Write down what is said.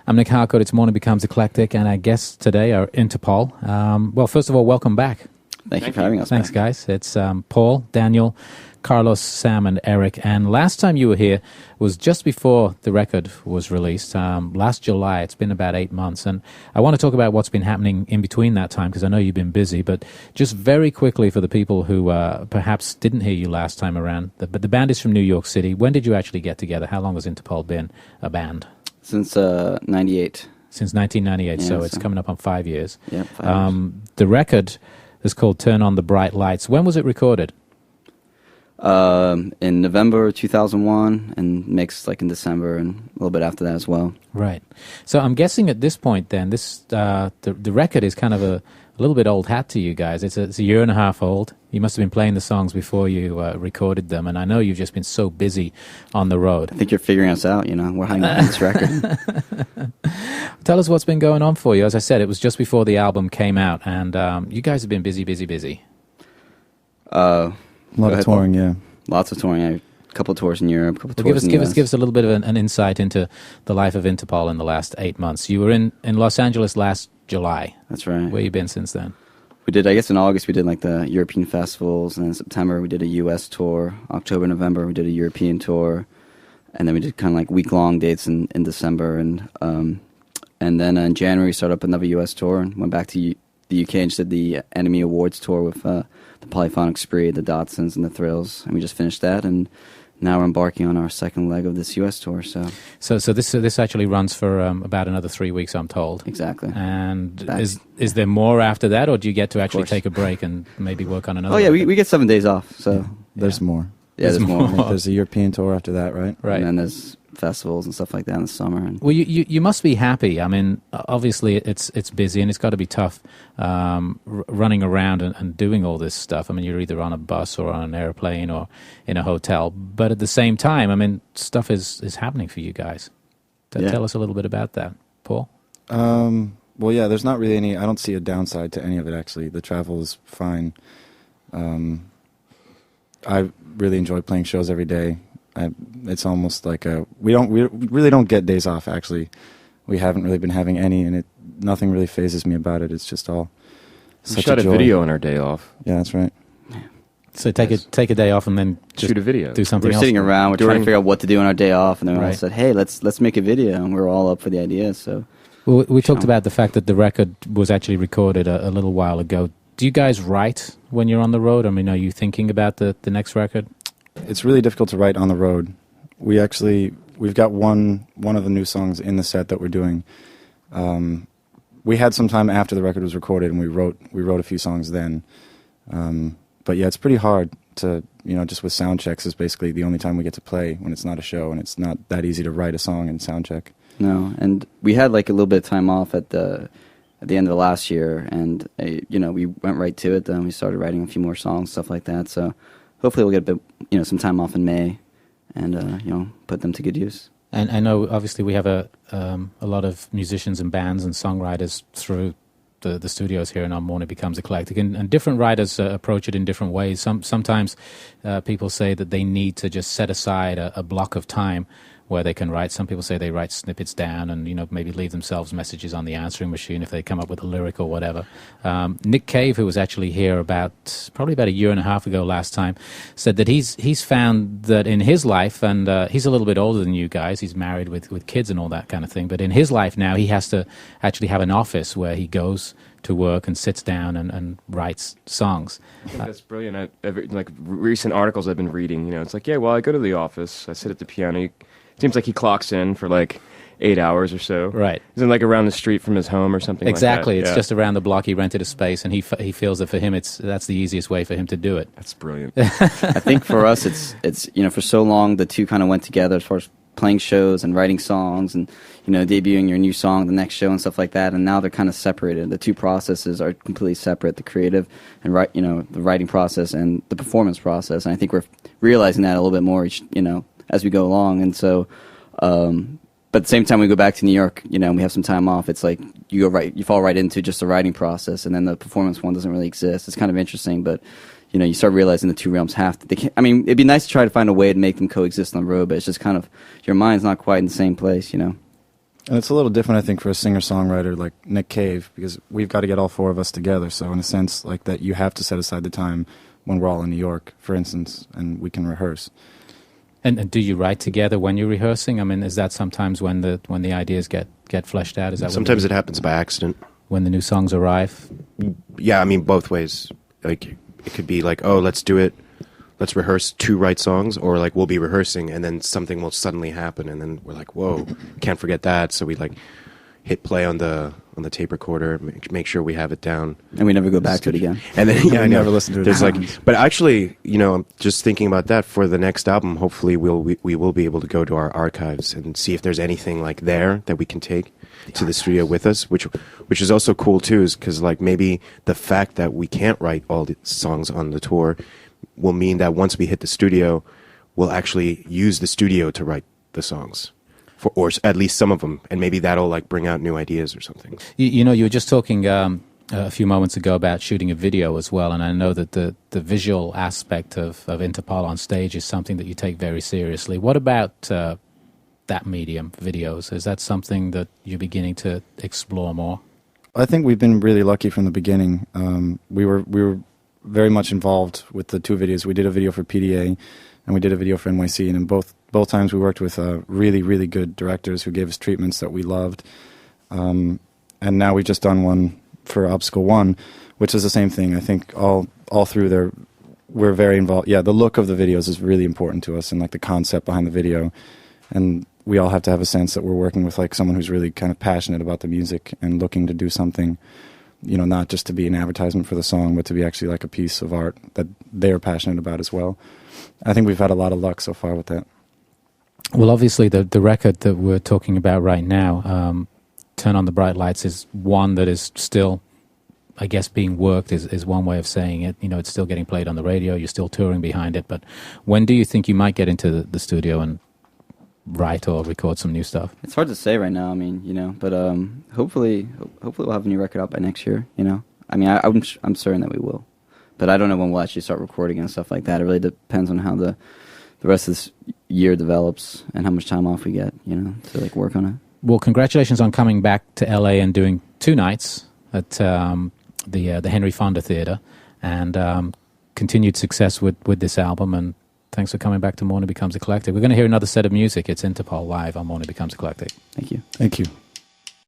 I'm Nick Harcourt. It's Morning Becomes Eclectic, and our guests today are Interpol. Well, first of all, welcome back. Thank you for having us. Thanks, guys. It's Paul, Daniel, Carlos, Sam, and Eric. And last time you were here was just before the record was released, last July. It's been about 8 months. And I want to talk about what's been happening in between that time, because I know you've been busy. But just very quickly for the people who perhaps didn't hear you last time around, but the band is from New York City. When did you actually get together? How long has Interpol been a band? Since 98. Since 1998, Yeah, so it's coming up on 5 years. Yeah, 5 years. The record is called Turn on the Bright Lights. When was it recorded? In November 2001, and mixed like in December and a little bit after that as well. Right. So I'm guessing at this point then, this the record is kind of a little bit old hat to you guys. It's a year and a half old. You must have been playing the songs before you recorded them, and I know you've just been so busy on the road. I think you're figuring us out, we're hanging on this record. Tell us what's been going on for you. As I said, it was just before the album came out, and you guys have been busy. A lot of touring, yeah. Lots of touring. A couple of tours in Europe, a couple of tours in the US. Give us a little bit of an insight into the life of Interpol in the last 8 months. You were in Los Angeles last July. That's right. Where you been since then? We did, I guess in August we did like the European festivals, and in September we did a US tour. October, November we did a European tour, and then we did kind of like week-long dates in December, and then in January we started up another US tour and went back to the UK and just did the Enemy Awards tour with the Polyphonic Spree, the Dotsons, and the Thrills, and we just finished that, and now we're embarking on our second leg of this US tour. So this actually runs for about another 3 weeks, I'm told. Exactly. And is there more after that, or do you get to actually take a break and maybe work on another? Oh yeah, we get 7 days off. So there's more. Yeah, there's more. I think there's a European tour after that, right? Right. And then there's festivals and stuff like that in the summer. Well, you must be happy. I mean, obviously it's busy and it's got to be tough running around and doing all this stuff. I mean, you're either on a bus or on an airplane or in a hotel. But at the same time, I mean, stuff is happening for you guys. Tell us a little bit about that, Paul. Well, yeah, there's not really any. I don't see a downside to any of it, actually. The travel is fine. I really enjoy playing shows every day. It's almost like we really don't get days off. Actually, we haven't really been having any, and nothing really phases me about it. It's just all such we shot a joy. video on our day off. Yeah, that's right. So take a day off and then just shoot a video. Do something We're else. sitting around, we're trying to figure out what to do on our day off, and then we all Right. said, "Hey, let's make a video," and we were all up for the idea. So Well, we talked about the fact that the record was actually recorded a little while ago. Do you guys write when you're on the road? I mean, are you thinking about the next record? It's really difficult to write on the road. We've got one of the new songs in the set that we're doing. We had some time after the record was recorded, and we wrote a few songs then. But yeah, it's pretty hard to, just with sound checks is basically the only time we get to play when it's not a show, and it's not that easy to write a song and sound check. no, and we had like a little bit of time off at the end of the last year, and we went right to it. Then we started writing a few more songs, stuff like that. So hopefully we'll get a bit, some time off in May, and put them to good use. And I know obviously we have a lot of musicians and bands and songwriters through the studios here, and our Morning Becomes Eclectic, and different writers approach it in different ways. Sometimes people say that they need to just set aside a block of time where they can write. Some people say they write snippets down and maybe leave themselves messages on the answering machine if they come up with a lyric or whatever. Nick Cave, who was actually here probably about a year and a half ago last time, said that he's found that in his life, and he's a little bit older than you guys, he's married with kids and all that kind of thing, but in his life now he has to actually have an office where he goes to work and sits down and writes songs. I think that's brilliant. Like recent articles I've been reading, it's like, yeah, well, I go to the office, I sit at the piano. It seems like he clocks in for like 8 hours or so. Right. Isn't like around the street from his home or something exactly. like that? It's just around the block. He rented a space, and he feels that for him that's the easiest way for him to do it. That's brilliant. I think for us it's for so long the two kind of went together as far as playing shows and writing songs and debuting your new song the next show and stuff like that, and now they're kind of separated. The two processes are completely separate, the creative and the writing process and the performance process, and I think we're realizing that a little bit more as we go along. And so but at the same time we go back to New York, and we have some time off, it's like you fall right into just the writing process, and then the performance one doesn't really exist. It's kind of interesting, but you start realizing the two realms it'd be nice to try to find a way to make them coexist on the road, but it's just kind of your mind's not quite in the same place. And it's a little different, I think, for a singer-songwriter like Nick Cave, because we've got to get all four of us together. So in a sense, like that, you have to set aside the time when we're all in New York, for instance, and we can rehearse. And do you write together when you're rehearsing? I mean, is that sometimes when the ideas get fleshed out? Is that sometimes it happens by accident when the new songs arrive? Yeah, I mean both ways. Like it could be like, oh, let's do it. Let's rehearse 2 write songs, or like we'll be rehearsing and then something will suddenly happen and then we're like, whoa, can't forget that. So we like hit play on the tape recorder, make sure we have it down, and we never go back to it again. And then I never listen to it. There's but actually, I'm just thinking about that for the next album. Hopefully, we will be able to go to our archives and see if there's anything like there that we can take to the studio with us, which is also cool too, is because like maybe the fact that we can't write all the songs on the tour will mean that once we hit the studio, we'll actually use the studio to write the songs. Or at least some of them, and maybe that'll like bring out new ideas or something. You were just talking a few moments ago about shooting a video as well, and I know that the visual aspect of Interpol on stage is something that you take very seriously. What about that medium, videos? Is that something that you're beginning to explore more? I think we've been really lucky from the beginning. We were very much involved with the 2 videos. We did a video for PDA, and we did a video for NYC, and in both times we worked with really, really good directors who gave us treatments that we loved. And now we've just done one for Obstacle 1, which is the same thing. I think all through there, we're very involved. Yeah, the look of the videos is really important to us, and like the concept behind the video. And we all have to have a sense that we're working with like someone who's really kind of passionate about the music and looking to do something, not just to be an advertisement for the song, but to be actually like a piece of art that they're passionate about as well. I think we've had a lot of luck so far with that. Well, obviously, the record that we're talking about right now, Turn on the Bright Lights, is one that is still, I guess, being worked is one way of saying it. It's still getting played on the radio. You're still touring behind it. But when do you think you might get into the studio and write or record some new stuff? It's hard to say right now. I mean, but hopefully we'll have a new record out by next year. I mean, I'm certain that we will, but I don't know when we'll actually start recording and stuff like that. It really depends on how the rest of this year develops and how much time off we get, to like work on it. Well, congratulations on coming back to LA and doing 2 nights at the Henry Fonda Theatre, and continued success with this album. And thanks for coming back to Morning Becomes Eclectic. We're going to hear another set of music. It's Interpol live on Morning Becomes Eclectic. Thank you. Thank you.